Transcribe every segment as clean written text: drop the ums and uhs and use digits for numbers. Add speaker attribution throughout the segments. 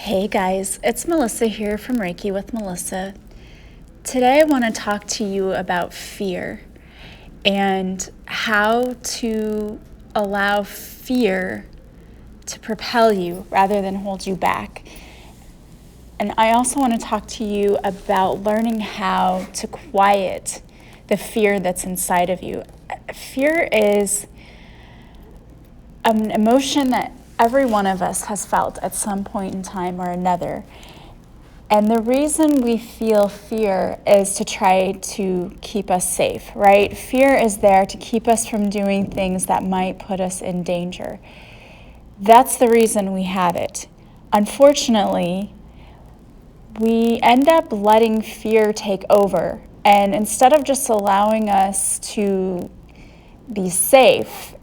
Speaker 1: Hey guys, it's Melissa here from Reiki with Melissa. Today I want to talk to you about fear and how to allow fear to propel you rather than hold you back. And I also want to talk to you about learning how to quiet the fear that's inside of you. Fear is an emotion that every one of us has felt at some point in time or another. And the reason we feel fear is to try to keep us safe, right? Fear is there to keep us from doing things that might put us in danger. That's the reason we have it. Unfortunately, we end up letting fear take over. And instead of just allowing us to be safe,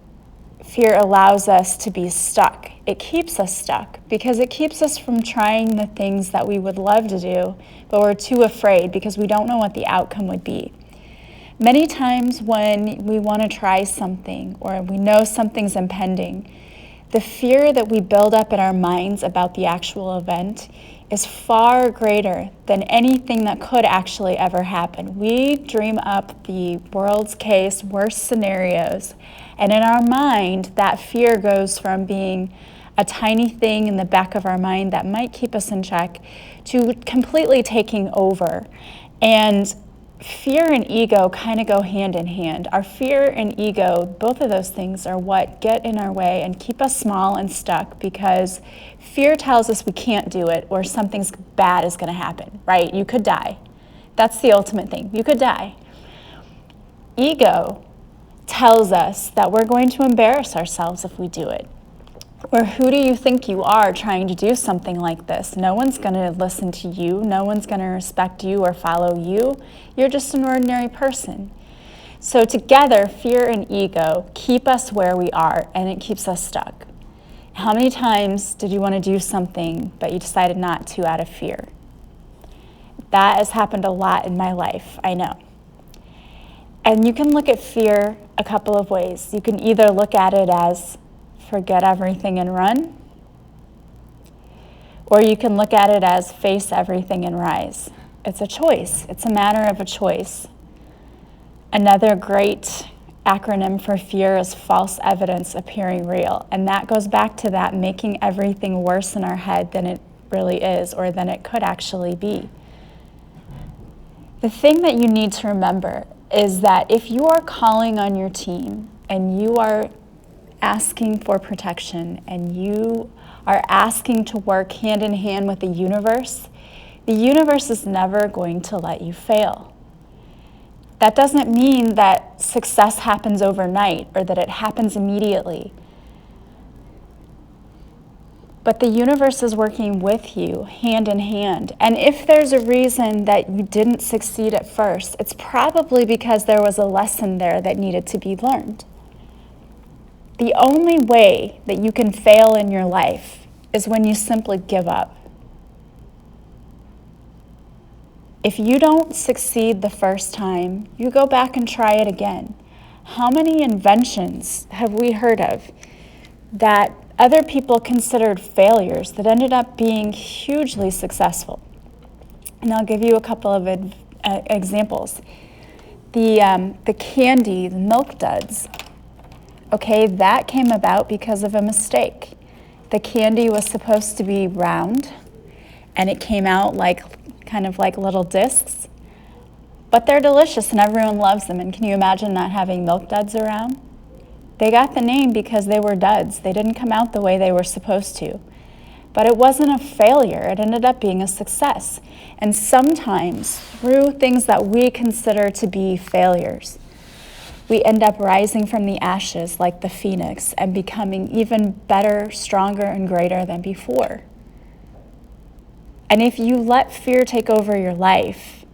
Speaker 1: fear allows us to be stuck. It keeps us stuck because it keeps us from trying the things that we would love to do, but we're too afraid because we don't know what the outcome would be. Many times when we want to try something or we know something's impending, the fear that we build up in our minds about the actual event is far greater than anything that could actually ever happen. We dream up the world's case, worst scenarios, and in our mind, that fear goes from being a tiny thing in the back of our mind that might keep us in check to completely taking over. And fear and ego kind of go hand in hand. Our fear and ego, both of those things are what get in our way and keep us small and stuck because fear tells us we can't do it or something's bad is going to happen, right? You could die. That's the ultimate thing. You could die. Ego tells us that we're going to embarrass ourselves if we do it. Or who do you think you are trying to do something like this? No one's going to listen to you. No one's going to respect you or follow you. You're just an ordinary person. So together, fear and ego keep us where we are, and it keeps us stuck. How many times did you want to do something, but you decided not to out of fear? That has happened a lot in my life, I know. And you can look at fear a couple of ways. You can either look at it as forget everything and run, or you can look at it as face everything and rise. It's a choice. It's a matter of a choice. Another great acronym for fear is false evidence appearing real, and that goes back to that making everything worse in our head than it really is or than it could actually be. The thing that you need to remember is that if you are calling on your team and you are asking for protection and you are asking to work hand in hand with the universe is never going to let you fail. That doesn't mean that success happens overnight or that it happens immediately. But the universe is working with you hand in hand. And if there's a reason that you didn't succeed at first, it's probably because there was a lesson there that needed to be learned. The only way that you can fail in your life is when you simply give up. If you don't succeed the first time, you go back and try it again. How many inventions have we heard of that other people considered failures that ended up being hugely successful? And I'll give you a couple of examples. The candy, the Milk Duds. Okay, that came about because of a mistake. The candy was supposed to be round, and it came out kind of like little discs. But they're delicious, and everyone loves them. And can you imagine not having Milk Duds around? They got the name because they were duds. They didn't come out the way they were supposed to. But it wasn't a failure. It ended up being a success. And sometimes, through things that we consider to be failures, we end up rising from the ashes like the phoenix and becoming even better, stronger, and greater than before. And if you let fear take over your life,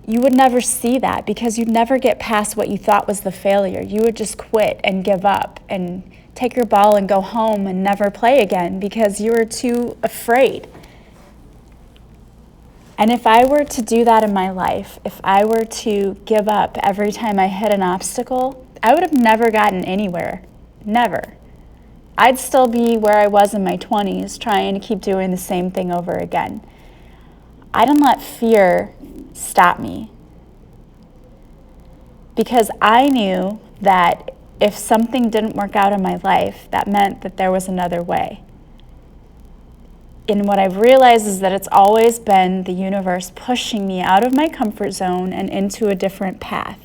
Speaker 1: you would never see that because you'd never get past what you thought was the failure. You would just quit and give up and take your ball and go home and never play again because you were too afraid. And if I were to do that in my life, if I were to give up every time I hit an obstacle, I would have never gotten anywhere. Never. I'd still be where I was in my 20s trying to keep doing the same thing over again. I didn't let fear stop me because I knew that if something didn't work out in my life, that meant that there was another way. And what I've realized is that it's always been the universe pushing me out of my comfort zone and into a different path,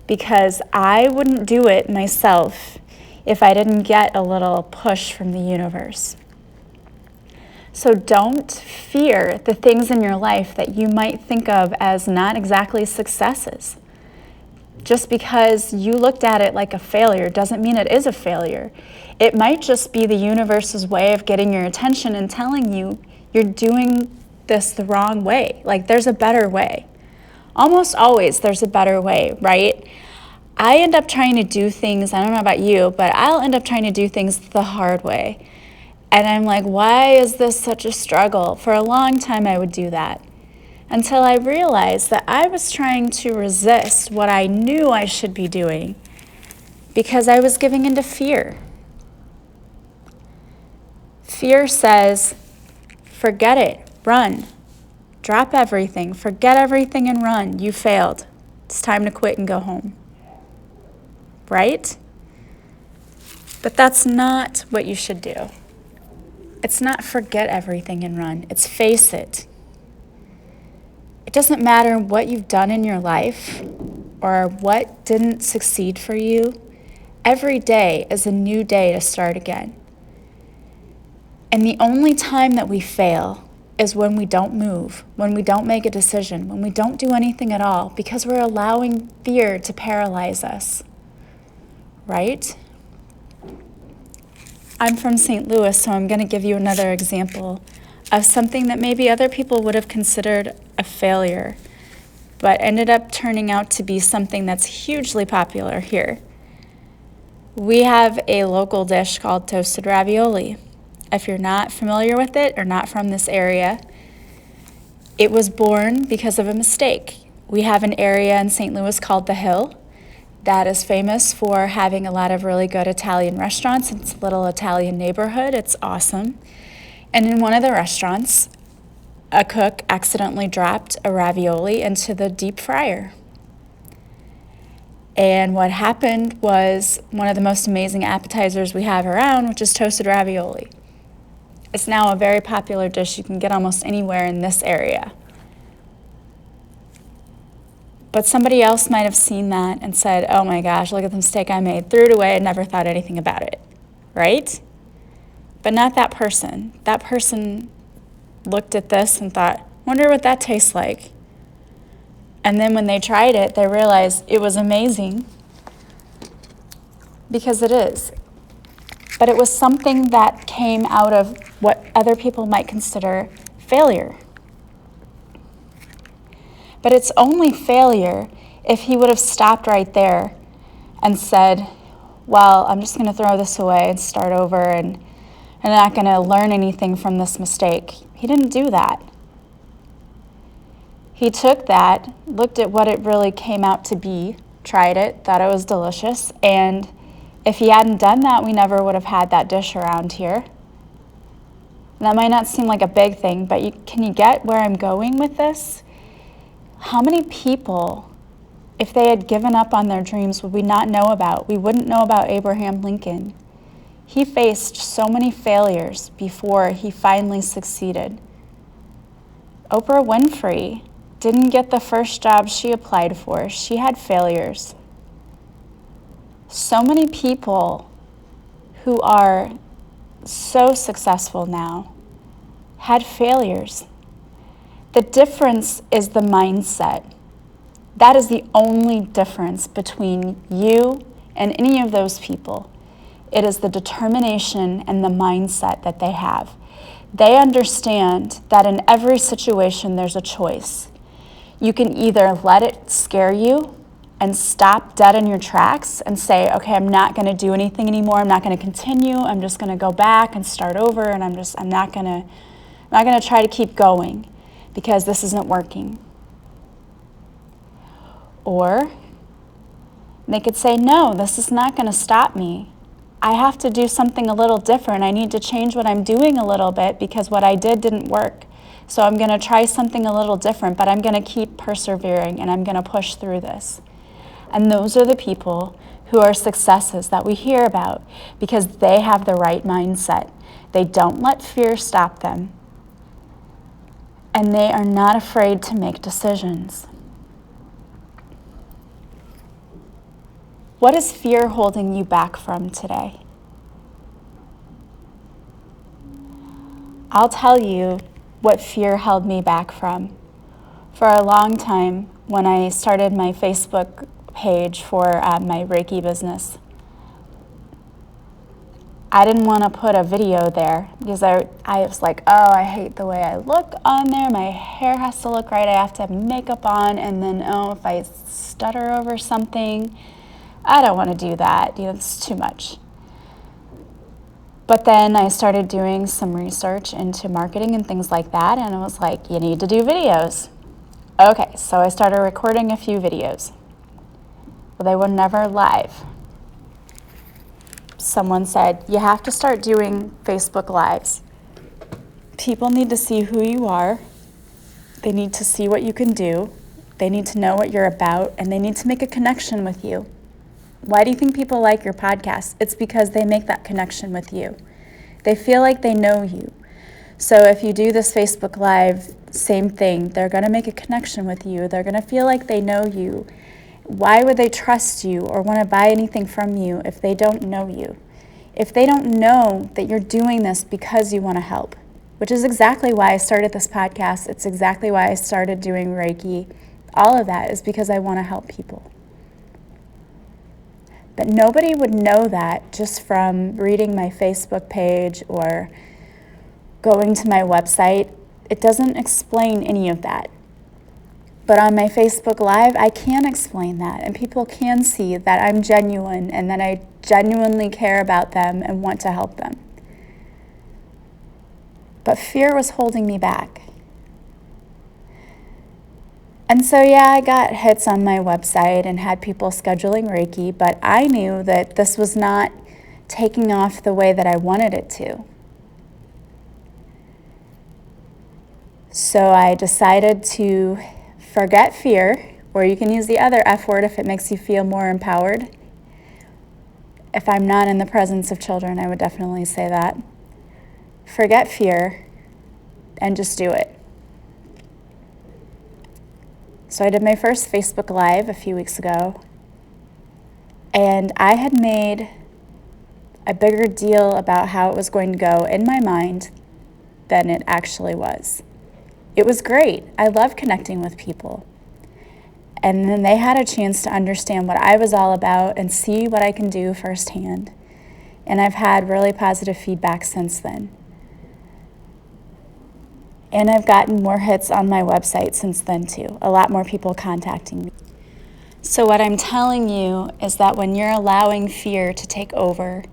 Speaker 1: because I wouldn't do it myself if I didn't get a little push from the universe. So don't fear the things in your life that you might think of as not exactly successes. Just because you looked at it like a failure doesn't mean it is a failure. It might just be the universe's way of getting your attention and telling you you're doing this the wrong way. Like, there's a better way. Almost always there's a better way, right? I end up trying to do things, I don't know about you, but I'll end up trying to do things the hard way. And I'm like, why is this such a struggle? For a long time I would do that, until I realized that I was trying to resist what I knew I should be doing because I was giving into fear. Fear says, forget it, run, drop everything, forget everything and run. You failed. It's time to quit and go home. Right? But that's not what you should do. It's not forget everything and run. It's face it. It doesn't matter what you've done in your life or what didn't succeed for you. Every day is a new day to start again. And the only time that we fail is when we don't move, when we don't make a decision, when we don't do anything at all, because we're allowing fear to paralyze us. Right? I'm from St. Louis, so I'm going to give you another example of something that maybe other people would have considered a failure, but ended up turning out to be something that's hugely popular here. We have a local dish called toasted ravioli. If you're not familiar with it or not from this area, it was born because of a mistake. We have an area in St. Louis called The Hill that is famous for having a lot of really good Italian restaurants. It's a little Italian neighborhood. It's awesome. And in one of the restaurants, a cook accidentally dropped a ravioli into the deep fryer. And what happened was one of the most amazing appetizers we have around, which is toasted ravioli. It's now a very popular dish you can get almost anywhere in this area. But somebody else might have seen that and said, oh my gosh, look at the mistake I made, threw it away and never thought anything about it, right? But not that person. That person looked at this and thought, wonder what that tastes like. And then when they tried it, they realized it was amazing, because it is. But it was something that came out of what other people might consider failure. But it's only failure if he would have stopped right there and said, well, I'm just going to throw this away and start over, and I'm not going to learn anything from this mistake. He didn't do that. He took that, looked at what it really came out to be, tried it, thought it was delicious, and if he hadn't done that, we never would have had that dish around here. That might not seem like a big thing, but can you get where I'm going with this? How many people, if they had given up on their dreams, would we not know about? We wouldn't know about Abraham Lincoln. He faced so many failures before he finally succeeded. Oprah Winfrey didn't get the first job she applied for. She had failures. So many people who are so successful now had failures. The difference is the mindset. That is the only difference between you and any of those people. It is the determination and the mindset that they have. They understand that in every situation there's a choice. You can either let it scare you and stop dead in your tracks and say, okay, I'm not going to do anything anymore. I'm not going to continue. I'm just going to go back and start over, and I'm not going to try to keep going because this isn't working. Or they could say, no, this is not going to stop me. I have to do something a little different. I need to change what I'm doing a little bit because what I did didn't work. So I'm going to try something a little different, but I'm going to keep persevering and I'm going to push through this. And those are the people who are successes that we hear about because they have the right mindset. They don't let fear stop them. And they are not afraid to make decisions. What is fear holding you back from today? I'll tell you what fear held me back from. For a long time, when I started my Facebook page for my Reiki business, I didn't want to put a video there because I was like, oh, I hate the way I look on there. My hair has to look right. I have to have makeup on. And then, oh, if I stutter over something, I don't want to do that. It's too much. But then I started doing some research into marketing and things like that. And I was like, you need to do videos. Okay, so I started recording a few videos. But they were never live. Someone said, you have to start doing Facebook Lives. People need to see who you are. They need to see what you can do. They need to know what you're about, and they need to make a connection with you. Why do you think people like your podcast? It's because they make that connection with you. They feel like they know you. So if you do this Facebook Live, same thing. They're going to make a connection with you. They're going to feel like they know you. Why would they trust you or want to buy anything from you if they don't know you? If they don't know that you're doing this because you want to help, which is exactly why I started this podcast. It's exactly why I started doing Reiki. All of that is because I want to help people. But nobody would know that just from reading my Facebook page or going to my website. It doesn't explain any of that. But on my Facebook Live, I can explain that, and people can see that I'm genuine and that I genuinely care about them and want to help them. But fear was holding me back. And so, yeah, I got hits on my website and had people scheduling Reiki, but I knew that this was not taking off the way that I wanted it to. So I decided to forget fear, or you can use the other F word if it makes you feel more empowered. If I'm not in the presence of children, I would definitely say that. Forget fear and just do it. So I did my first Facebook Live a few weeks ago, and I had made a bigger deal about how it was going to go in my mind than it actually was. It was great. I love connecting with people. And then they had a chance to understand what I was all about and see what I can do firsthand. And I've had really positive feedback since then. And I've gotten more hits on my website since then too. A lot more people contacting me. So what I'm telling you is that when you're allowing fear to take over,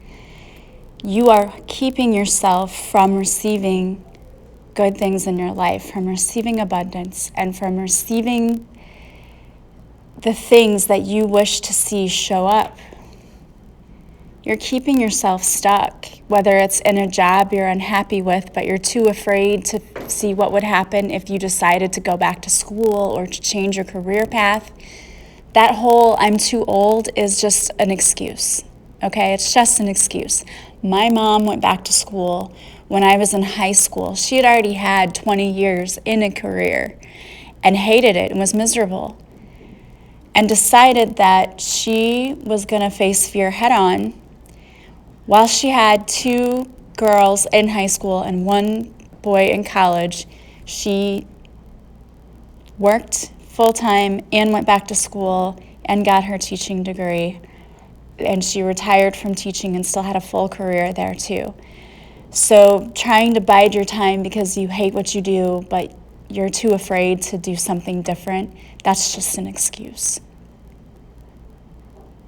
Speaker 1: you are keeping yourself from receiving good things in your life, from receiving abundance, and from receiving the things that you wish to see show up. You're keeping yourself stuck, whether it's in a job you're unhappy with, but you're too afraid to see what would happen if you decided to go back to school or to change your career path. That whole I'm too old is just an excuse, okay? It's just an excuse. My mom went back to school when I was in high school. She had already had 20 years in a career and hated it and was miserable, and decided that she was going to face fear head on while she had 2 girls in high school and 1 boy in college. She worked full-time and went back to school and got her teaching degree, and she retired from teaching and still had a full career there too. So trying to bide your time because you hate what you do, but you're too afraid to do something different, that's just an excuse.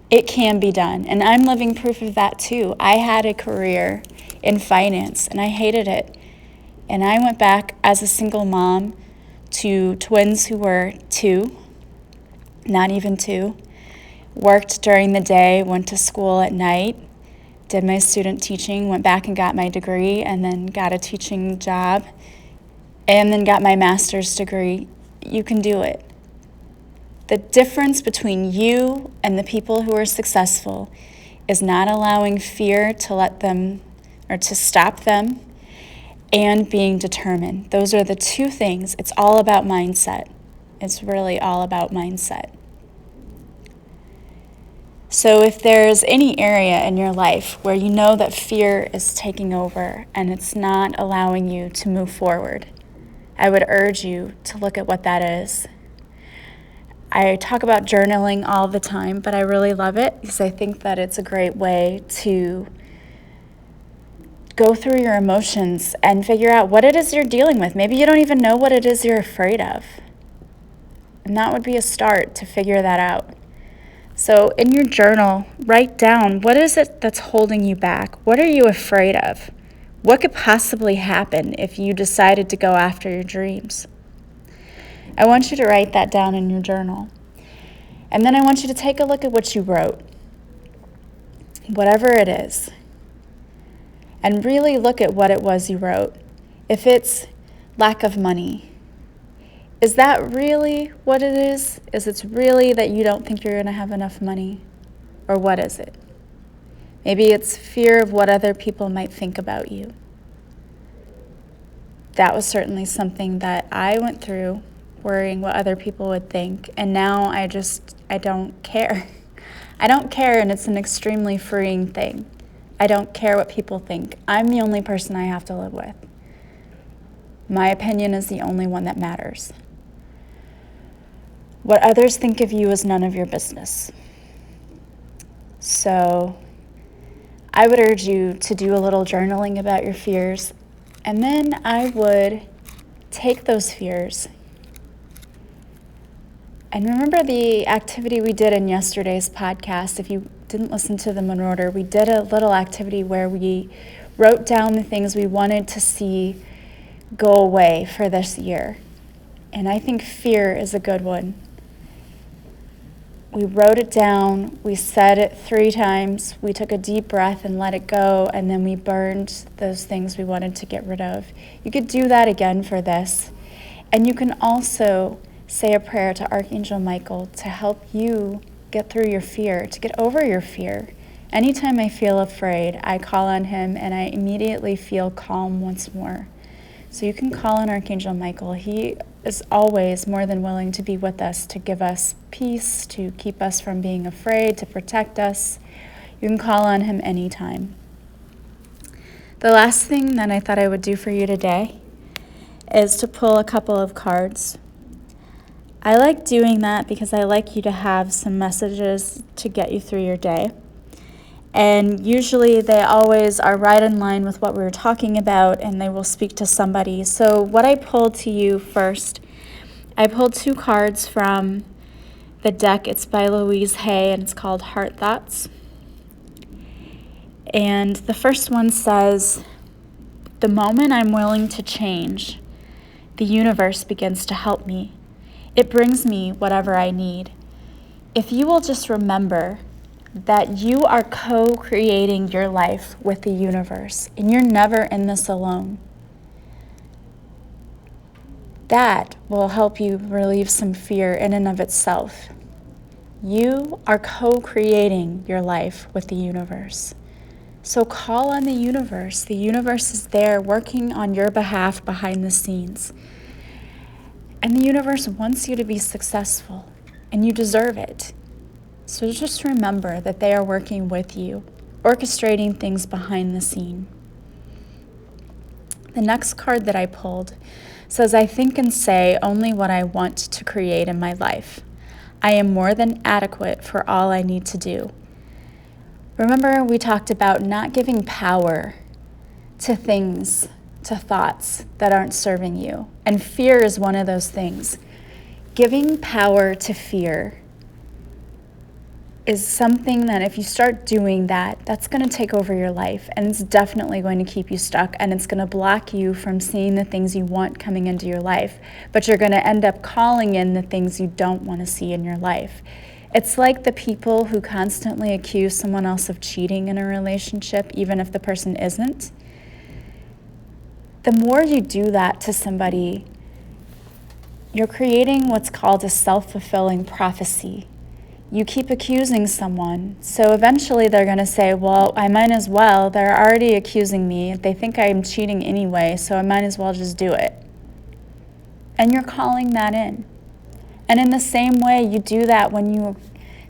Speaker 1: It can be done, and I'm living proof of that too. I had a career in finance, and I hated it. And I went back as a single mom to twins who were 2, not even 2, worked during the day, went to school at night, did my student teaching, went back and got my degree, and then got a teaching job, and then got my master's degree. You can do it. The difference between you and the people who are successful is not allowing fear to let them or to stop them, and being determined. Those are the two things. It's all about mindset. It's really all about mindset. So if there's any area in your life where you know that fear is taking over and it's not allowing you to move forward, I would urge you to look at what that is. I talk about journaling all the time, but I really love it because I think that it's a great way to go through your emotions and figure out what it is you're dealing with. Maybe you don't even know what it is you're afraid of. And that would be a start to figure that out. So in your journal, write down, what is it that's holding you back? What are you afraid of? What could possibly happen if you decided to go after your dreams? I want you to write that down in your journal. And then I want you to take a look at what you wrote, whatever it is, and really look at what it was you wrote. If it's lack of money, is that really what it is? Is it really that you don't think you're going to have enough money? Or what is it? Maybe it's fear of what other people might think about you. That was certainly something that I went through, worrying what other people would think. And now I don't care. I don't care, and it's an extremely freeing thing. I don't care what people think. I'm the only person I have to live with. My opinion is the only one that matters. What others think of you is none of your business. So I would urge you to do a little journaling about your fears, and then I would take those fears. And remember the activity we did in yesterday's podcast. If you didn't listen to them in order, we did a little activity where we wrote down the things we wanted to see go away for this year. And I think fear is a good one. We wrote it down, we said it 3 times, we took a deep breath and let it go, and then we burned those things we wanted to get rid of. You could do that again for this. And you can also say a prayer to Archangel Michael to help you get through your fear, to get over your fear. Anytime I feel afraid, I call on him and I immediately feel calm once more. So you can call on Archangel Michael. He is always more than willing to be with us, to give us peace, to keep us from being afraid, to protect us. You can call on him anytime. The last thing that I thought I would do for you today is to pull a couple of cards. I like doing that because I like you to have some messages to get you through your day. And usually they always are right in line with what we were talking about, and they will speak to somebody. So what I pulled to you first, I pulled 2 cards from the deck. It's by Louise Hay, and it's called Heart Thoughts. And the first one says, "The moment I'm willing to change, the universe begins to help me. It brings me whatever I need. If you will just remember that you are co-creating your life with the universe, and you're never in this alone, that will help you relieve some fear in and of itself. You are co-creating your life with the universe. So call on the universe. The universe is there working on your behalf behind the scenes. And the universe wants you to be successful, and you deserve it. So just remember that they are working with you, orchestrating things behind the scene." The next card that I pulled says, "I think and say only what I want to create in my life. I am more than adequate for all I need to do." Remember, we talked about not giving power to things, to thoughts that aren't serving you. And fear is one of those things. Giving power to fear is something that if you start doing that, that's going to take over your life, and it's definitely going to keep you stuck, and it's going to block you from seeing the things you want coming into your life. But you're going to end up calling in the things you don't want to see in your life. It's like the people who constantly accuse someone else of cheating in a relationship, even if the person isn't. The more you do that to somebody, you're creating what's called a self-fulfilling prophecy. You keep accusing someone, so eventually they're going to say, well, I might as well. They're already accusing me. They think I'm cheating anyway, so I might as well just do it. And you're calling that in. And in the same way, you do that when you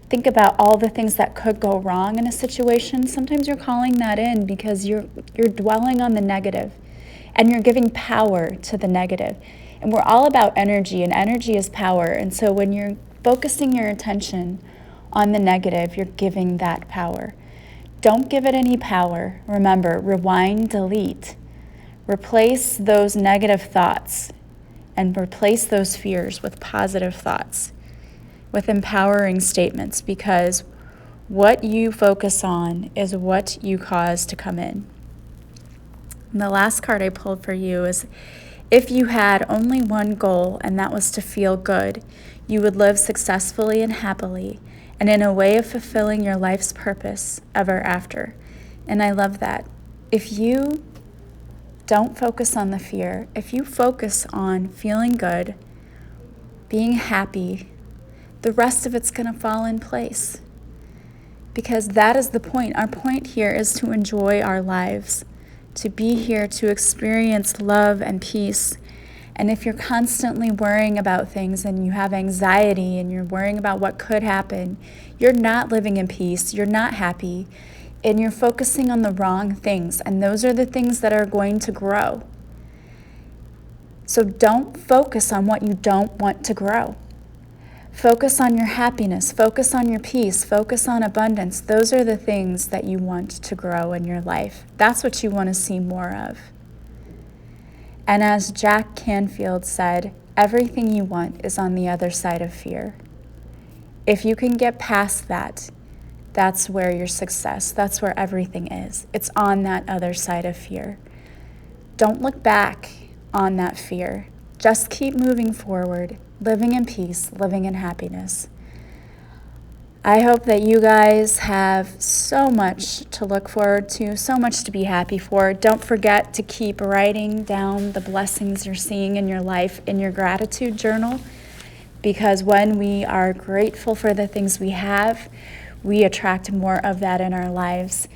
Speaker 1: think about all the things that could go wrong in a situation. Sometimes you're calling that in because you're dwelling on the negative, and you're giving power to the negative. And we're all about energy, and energy is power. And so when you're focusing your attention on the negative, you're giving that power. Don't give it any power. Remember, rewind, delete. Replace those negative thoughts and replace those fears with positive thoughts, with empowering statements, because what you focus on is what you cause to come in. And the last card I pulled for you is, if you had only one goal, and that was to feel good, you would live successfully and happily, and in a way of fulfilling your life's purpose ever after. And I love that. If you don't focus on the fear, if you focus on feeling good, being happy, the rest of it's going to fall in place. Because that is the point. Our point here is to enjoy our lives, to be here to experience love and peace. And if you're constantly worrying about things and you have anxiety and you're worrying about what could happen, you're not living in peace, you're not happy, and you're focusing on the wrong things. And those are the things that are going to grow. So don't focus on what you don't want to grow. Focus on your happiness, focus on your peace, focus on abundance. Those are the things that you want to grow in your life. That's what you want to see more of. And as Jack Canfield said, everything you want is on the other side of fear. If you can get past that, that's where your success, that's where everything is. It's on that other side of fear. Don't look back on that fear. Just keep moving forward, living in peace, living in happiness. I hope that you guys have so much to look forward to, so much to be happy for. Don't forget to keep writing down the blessings you're seeing in your life in your gratitude journal, because when we are grateful for the things we have, we attract more of that in our lives.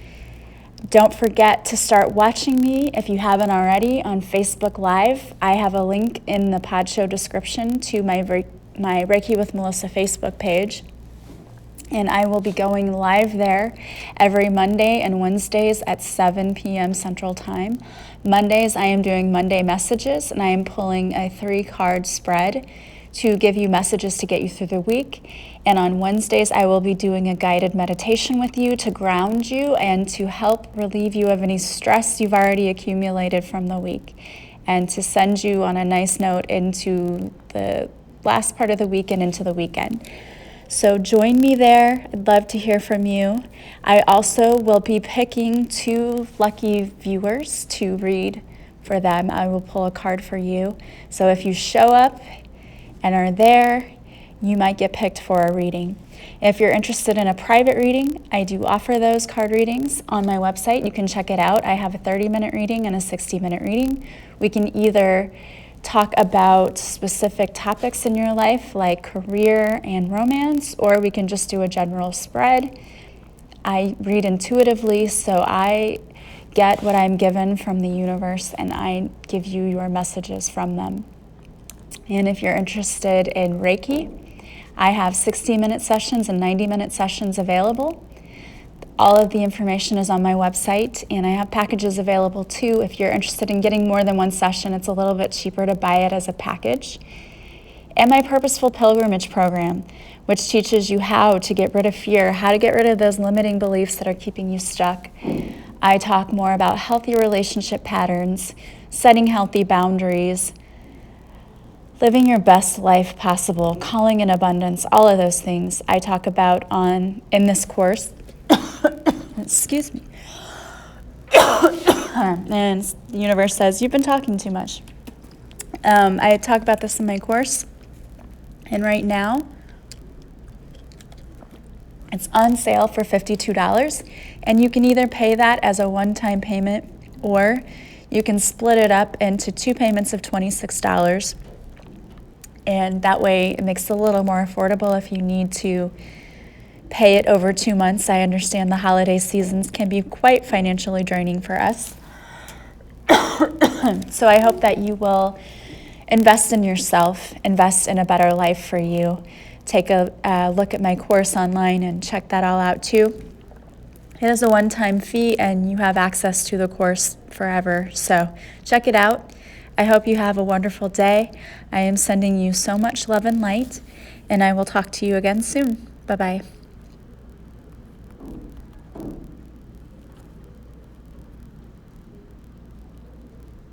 Speaker 1: Don't forget to start watching me, if you haven't already, on Facebook Live. I have a link in the pod show description to my Reiki with Melissa Facebook page. And I will be going live there every Monday and Wednesdays at 7 p.m. Central Time. Mondays, I am doing Monday messages, and I am pulling a 3-card spread to give you messages to get you through the week. And on Wednesdays, I will be doing a guided meditation with you to ground you and to help relieve you of any stress you've already accumulated from the week, and to send you on a nice note into the last part of the week and into the weekend. So join me there. I'd love to hear from you. I also will be picking 2 lucky viewers to read for them. I will pull a card for you. So if you show up and are there, you might get picked for a reading. If you're interested in a private reading, I do offer those card readings on my website. You can check it out. I have a 30-minute reading and a 60-minute reading. We can either talk about specific topics in your life like career and romance, or we can just do a general spread. I read intuitively, so I get what I'm given from the universe and I give you your messages from them. And if you're interested in Reiki, I have 60-minute sessions and 90-minute sessions available. All of the information is on my website, and I have packages available too. If you're interested in getting more than one session, it's a little bit cheaper to buy it as a package. And my Purposeful Pilgrimage program, which teaches you how to get rid of fear, how to get rid of those limiting beliefs that are keeping you stuck. I talk more about healthy relationship patterns, setting healthy boundaries, living your best life possible, calling in abundance, all of those things I talk about in this course. Excuse me. And the universe says, you've been talking too much. I talk about this in my course. And right now, It's on sale for $52, and you can either pay that as a one-time payment, or you can split it up into 2 payments of $26, and that way it makes it a little more affordable if you need to pay it over 2 months. I understand the holiday seasons can be quite financially draining for us. So I hope that you will invest in yourself, invest in a better life for you. Take a look at my course online and check that all out too. It is a one-time fee and you have access to the course forever. So check it out. I hope you have a wonderful day. I am sending you so much love and light, and I will talk to you again soon. Bye-bye.